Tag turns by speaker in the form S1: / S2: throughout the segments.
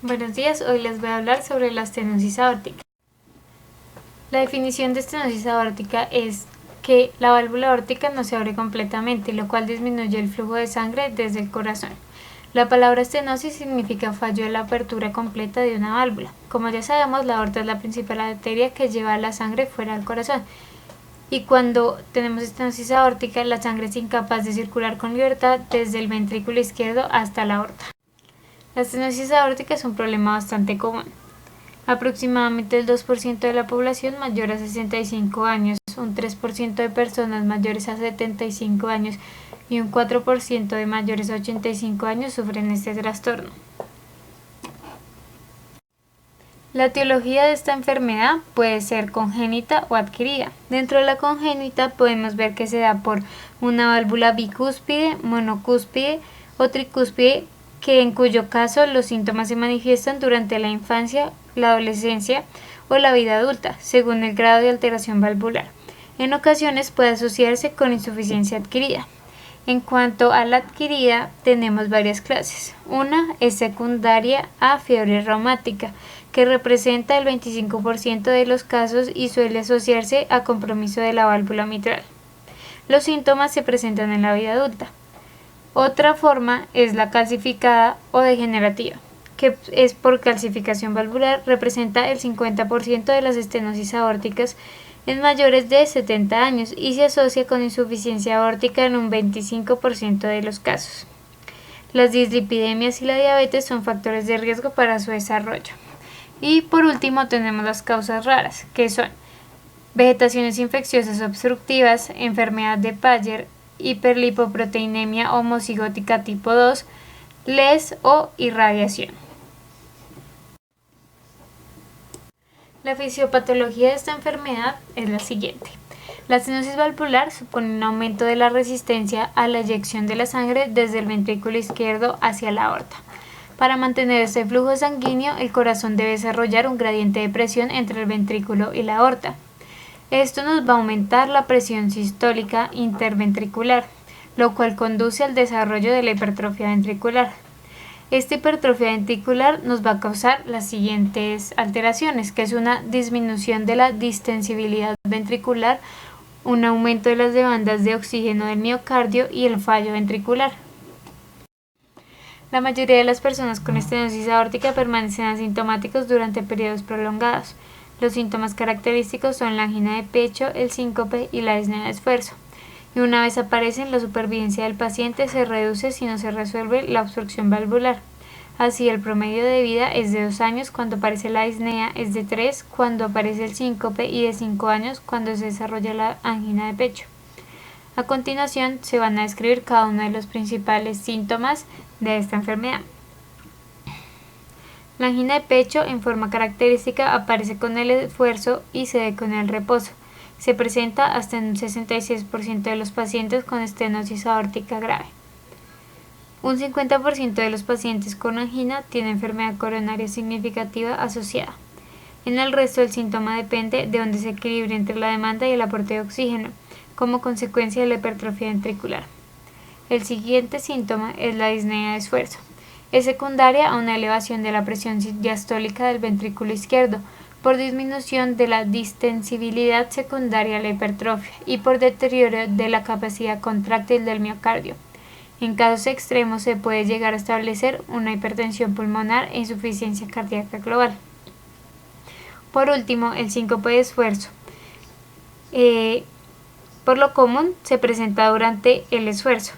S1: Buenos días, hoy les voy a hablar sobre la estenosis aórtica. La definición de estenosis aórtica es que la válvula aórtica no se abre completamente, lo cual disminuye el flujo de sangre desde el corazón. La palabra estenosis significa fallo de la apertura completa de una válvula. Como ya sabemos, la aorta es la principal arteria que lleva la sangre fuera del corazón. Y cuando tenemos estenosis aórtica, la sangre es incapaz de circular con libertad desde el ventrículo izquierdo hasta la aorta. La estenosis aórtica es un problema bastante común. Aproximadamente el 2% de la población mayor a 65 años, un 3% de personas mayores a 75 años y un 4% de mayores a 85 años sufren este trastorno. La etiología de esta enfermedad puede ser congénita o adquirida. Dentro de la congénita podemos ver que se da por una válvula bicúspide, monocúspide o tricúspide, en cuyo caso los síntomas se manifiestan durante la infancia, la adolescencia o la vida adulta, según el grado de alteración valvular. En ocasiones puede asociarse con insuficiencia adquirida. En cuanto a la adquirida, tenemos varias clases. Una es secundaria a fiebre reumática, que representa el 25% de los casos y suele asociarse a compromiso de la válvula mitral. Los síntomas se presentan en la vida adulta. Otra forma es la calcificada o degenerativa, que es por calcificación valvular, representa el 50% de las estenosis aórticas en mayores de 70 años y se asocia con insuficiencia aórtica en un 25% de los casos. Las dislipidemias y la diabetes son factores de riesgo para su desarrollo. Y por último tenemos las causas raras, que son vegetaciones infecciosas obstructivas, enfermedad de Paget, hiperlipoproteinemia homocigótica tipo 2, LES o irradiación. La fisiopatología de esta enfermedad es la siguiente. La estenosis valvular supone un aumento de la resistencia a la eyección de la sangre desde el ventrículo izquierdo hacia la aorta. Para mantener este flujo sanguíneo, el corazón debe desarrollar un gradiente de presión entre el ventrículo y la aorta. Esto nos va a aumentar la presión sistólica interventricular, lo cual conduce al desarrollo de la hipertrofia ventricular. Esta hipertrofia ventricular nos va a causar las siguientes alteraciones, que es una disminución de la distensibilidad ventricular, un aumento de las demandas de oxígeno del miocardio y el fallo ventricular. La mayoría de las personas con estenosis aórtica permanecen asintomáticos durante periodos prolongados. Los síntomas característicos son la angina de pecho, el síncope y la disnea de esfuerzo. Y una vez aparecen, la supervivencia del paciente se reduce si no se resuelve la obstrucción valvular. Así, el promedio de vida es de 2 años cuando aparece la disnea, es de 3 cuando aparece el síncope y de 5 años cuando se desarrolla la angina de pecho. A continuación, se van a describir cada uno de los principales síntomas de esta enfermedad. La angina de pecho en forma característica aparece con el esfuerzo y se ve con el reposo. Se presenta hasta en un 66% de los pacientes con estenosis aórtica grave. Un 50% de los pacientes con angina tiene enfermedad coronaria significativa asociada. En el resto, el síntoma depende de donde se equilibre entre la demanda y el aporte de oxígeno, como consecuencia de la hipertrofia ventricular. El siguiente síntoma es la disnea de esfuerzo. Es secundaria a una elevación de la presión diastólica del ventrículo izquierdo, por disminución de la distensibilidad secundaria a la hipertrofia y por deterioro de la capacidad contráctil del miocardio. En casos extremos se puede llegar a establecer una hipertensión pulmonar e insuficiencia cardíaca global. Por último, el síncope de esfuerzo. Por lo común se presenta durante el esfuerzo.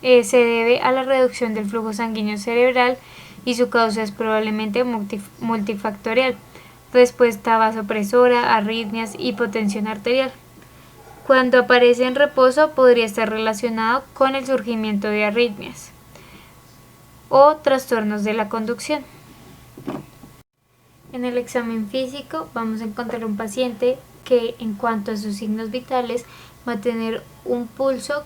S1: Se debe a la reducción del flujo sanguíneo cerebral y su causa es probablemente multifactorial: respuesta vasopresora, arritmias, hipotensión arterial. Cuando aparece en reposo podría estar relacionado con el surgimiento de arritmias o trastornos de la conducción. En el examen físico vamos a encontrar un paciente que, en cuanto a sus signos vitales, va a tener un pulso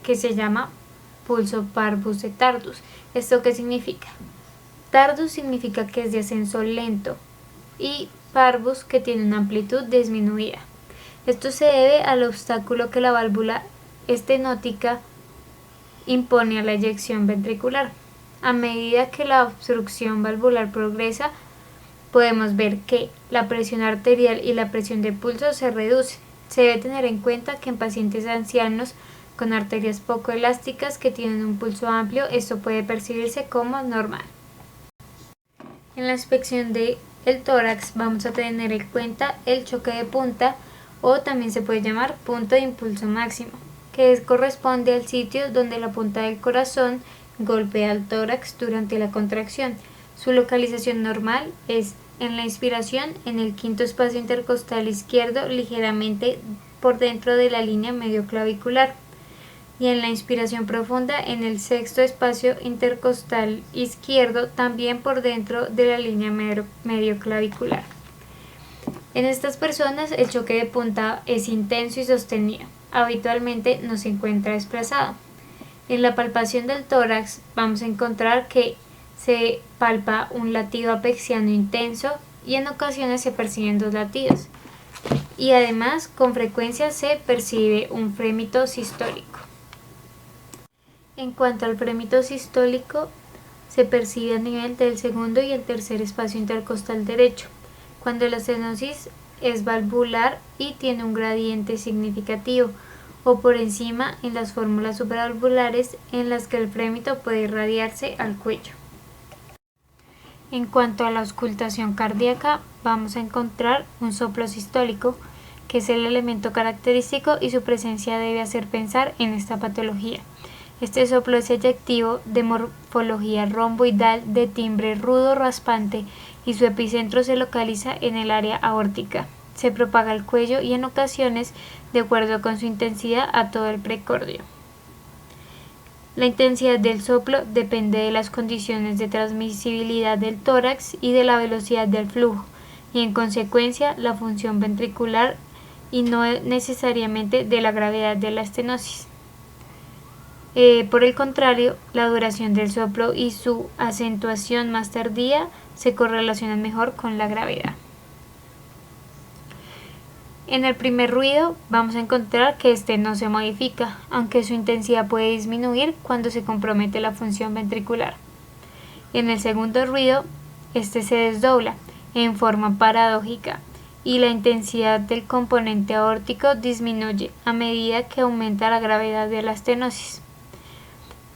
S1: que se llama pulso parvus et tardus. ¿Esto qué significa? Tardus significa que es de ascenso lento y parvus que tiene una amplitud disminuida. Esto se debe al obstáculo que la válvula estenótica impone a la eyección ventricular. A medida que la obstrucción valvular progresa, podemos ver que la presión arterial y la presión de pulso se reducen. Se debe tener en cuenta que en pacientes ancianos con arterias poco elásticas que tienen un pulso amplio, esto puede percibirse como normal. En la inspección del tórax vamos a tener en cuenta el choque de punta, o también se puede llamar punto de impulso máximo, que corresponde al sitio donde la punta del corazón golpea el tórax durante la contracción. Su localización normal es en la inspiración en el quinto espacio intercostal izquierdo, ligeramente por dentro de la línea medioclavicular, y en la inspiración profunda en el sexto espacio intercostal izquierdo, también por dentro de la línea medioclavicular. En estas personas el choque de punta es intenso y sostenido. Habitualmente no se encuentra desplazado. En la palpación del tórax vamos a encontrar que se palpa un latido apexiano intenso y en ocasiones se perciben 2 latidos. Y además con frecuencia se percibe un frémito sistólico. En cuanto al frémito sistólico, se percibe a nivel del segundo y el tercer espacio intercostal derecho, cuando la estenosis es valvular y tiene un gradiente significativo, o por encima en las fórmulas supravalvulares en las que el frémito puede irradiarse al cuello. En cuanto a la auscultación cardíaca, vamos a encontrar un soplo sistólico, que es el elemento característico y su presencia debe hacer pensar en esta patología. Este soplo es eyectivo, de morfología romboidal, de timbre rudo raspante, y su epicentro se localiza en el área aórtica. Se propaga al cuello y en ocasiones, de acuerdo con su intensidad, a todo el precordio. La intensidad del soplo depende de las condiciones de transmisibilidad del tórax y de la velocidad del flujo, y en consecuencia la función ventricular, y no necesariamente de la gravedad de la estenosis. Por el contrario, la duración del soplo y su acentuación más tardía se correlacionan mejor con la gravedad. En el primer ruido vamos a encontrar que este no se modifica, aunque su intensidad puede disminuir cuando se compromete la función ventricular. En el segundo ruido, este se desdobla en forma paradójica y la intensidad del componente aórtico disminuye a medida que aumenta la gravedad de la estenosis.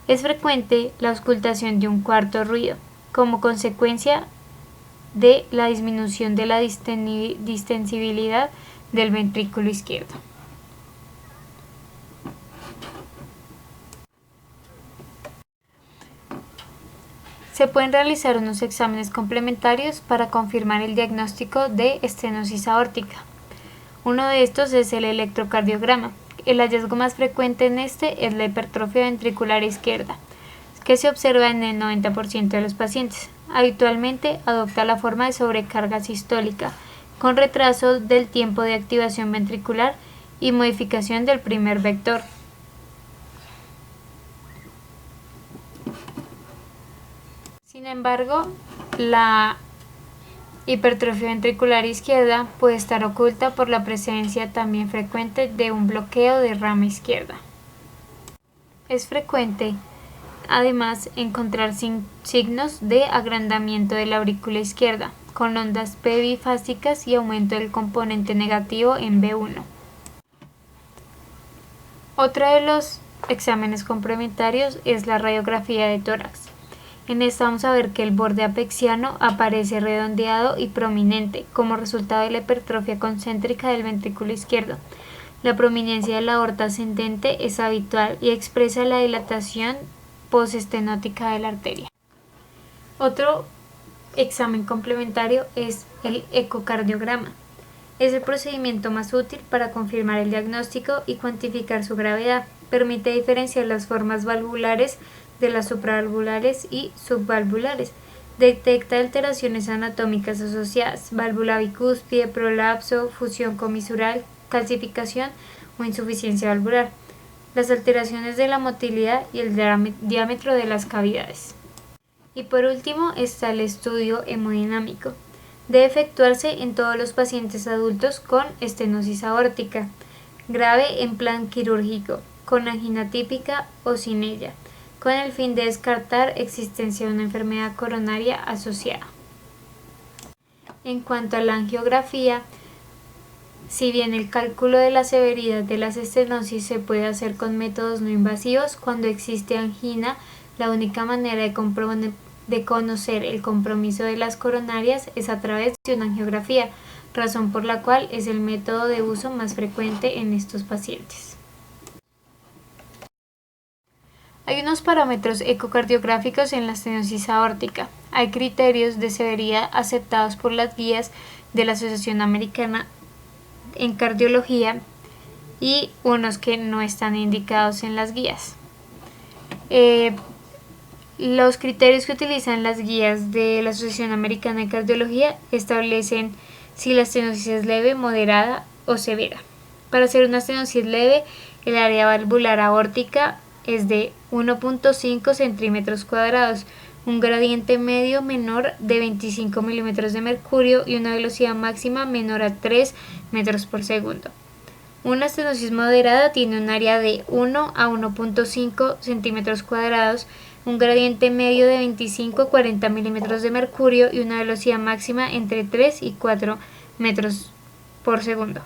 S1: Es frecuente la auscultación de un cuarto ruido, como consecuencia de la disminución de la distensibilidad del ventrículo izquierdo. Se pueden realizar unos exámenes complementarios para confirmar el diagnóstico de estenosis aórtica. Uno de estos es el electrocardiograma. El hallazgo más frecuente en este es la hipertrofia ventricular izquierda, que se observa en el 90% de los pacientes. Habitualmente adopta la forma de sobrecarga sistólica, con retraso del tiempo de activación ventricular y modificación del primer vector. Sin embargo, la hipertrofia ventricular izquierda puede estar oculta por la presencia también frecuente de un bloqueo de rama izquierda. Es frecuente, además, encontrar signos de agrandamiento de la aurícula izquierda, con ondas P bifásicas y aumento del componente negativo en B1. Otro de los exámenes complementarios es la radiografía de tórax. En esta vamos a ver que el borde apexiano aparece redondeado y prominente como resultado de la hipertrofia concéntrica del ventrículo izquierdo. La prominencia de la aorta ascendente es habitual y expresa la dilatación postestenótica de la arteria. Otro examen complementario es el ecocardiograma. Es el procedimiento más útil para confirmar el diagnóstico y cuantificar su gravedad. Permite diferenciar las formas valvulares de las supravalvulares y subvalvulares. Detecta alteraciones anatómicas asociadas, válvula bicúspide, prolapso, fusión comisural, calcificación o insuficiencia valvular, las alteraciones de la motilidad y el diámetro de las cavidades. Y por último está el estudio hemodinámico. Debe efectuarse en todos los pacientes adultos con estenosis aórtica grave en plan quirúrgico, con angina típica o sin ella. con el fin de descartar existencia de una enfermedad coronaria asociada. En cuanto a la angiografía, si bien el cálculo de la severidad de las estenosis se puede hacer con métodos no invasivos, cuando existe angina, la única manera de conocer el compromiso de las coronarias es a través de una angiografía, razón por la cual es el método de uso más frecuente en estos pacientes. Hay unos parámetros ecocardiográficos en la estenosis aórtica. Hay criterios de severidad aceptados por las guías de la Asociación Americana en Cardiología y unos que no están indicados en las guías. Los criterios que utilizan las guías de la Asociación Americana de Cardiología establecen si la estenosis es leve, moderada o severa. Para hacer una estenosis leve, el área valvular aórtica es de 1.5 centímetros cuadrados, un gradiente medio menor de 25 milímetros de mercurio y una velocidad máxima menor a 3 metros por segundo. Una estenosis moderada tiene un área de 1 a 1.5 centímetros cuadrados, un gradiente medio de 25 a 40 milímetros de mercurio y una velocidad máxima entre 3 y 4 metros por segundo.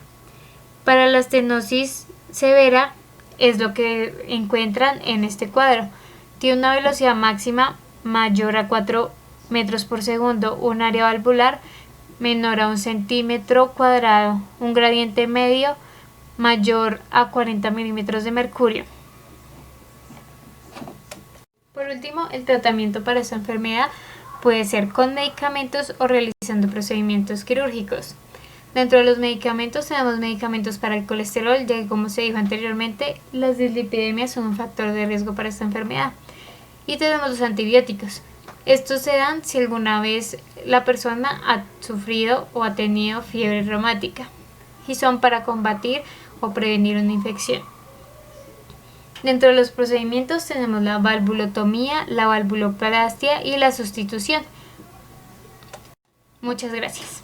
S1: Para la estenosis severa es lo que encuentran en este cuadro. Tiene una velocidad máxima mayor a 4 metros por segundo, un área valvular menor a 1 centímetro cuadrado, un gradiente medio mayor a 40 milímetros de mercurio. Por último, el tratamiento para esta enfermedad puede ser con medicamentos o realizando procedimientos quirúrgicos. Dentro de los medicamentos tenemos medicamentos para el colesterol, ya que como se dijo anteriormente, las dislipidemias son un factor de riesgo para esta enfermedad. Y tenemos los antibióticos. Estos se dan si alguna vez la persona ha sufrido o ha tenido fiebre reumática y son para combatir o prevenir una infección. Dentro de los procedimientos tenemos la valvulotomía, la valvuloplastia y la sustitución. Muchas gracias.